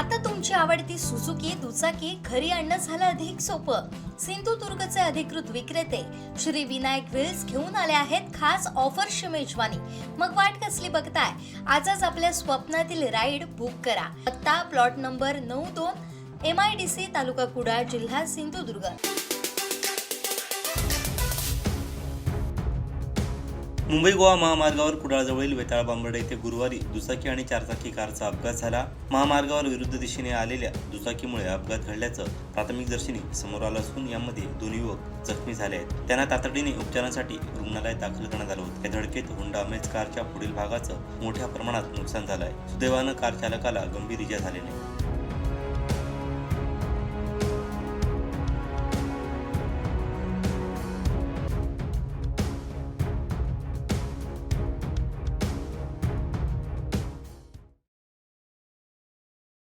आता तुमची आवडती सुझुकी दुचाकी घरी आणणं झालं अधिक सोपं. सिंधुदुर्गचे अधिकृत विक्रेते श्री विनायक व्हील्स घेऊन आले आहेत खास ऑफरची मेजवानी. मग वाट कसली बघताय? आजच आपल्या स्वप्नातील राईड बुक करा. पत्ता प्लॉट नंबर 92 MIDC तालुका कुडाळ जिल्हा सिंधुदुर्ग. मुंबई गोवा महामार्गावर कुडाळजवळील वेताळ बांबर्डे येथे गुरुवारी दुचाकी आणि चारचाकी कारचा अपघात झाला. महामार्गावर विरुद्ध दिशेने आलेल्या दुचाकीमुळे अपघात घडल्याचं प्राथमिकदर्शनी समोर आलं असून यामध्ये दोन युवक जखमी झाले आहेत. त्यांना तातडीने उपचारांसाठी रुग्णालयात दाखल करण्यात आलं होतं. या धडकेत होंडा अमेज कारच्या पुढील भागाचं मोठ्या प्रमाणात नुकसान झालं आहे. सुदैवानं कार चालकाला गंभीर इजा झाली नाही.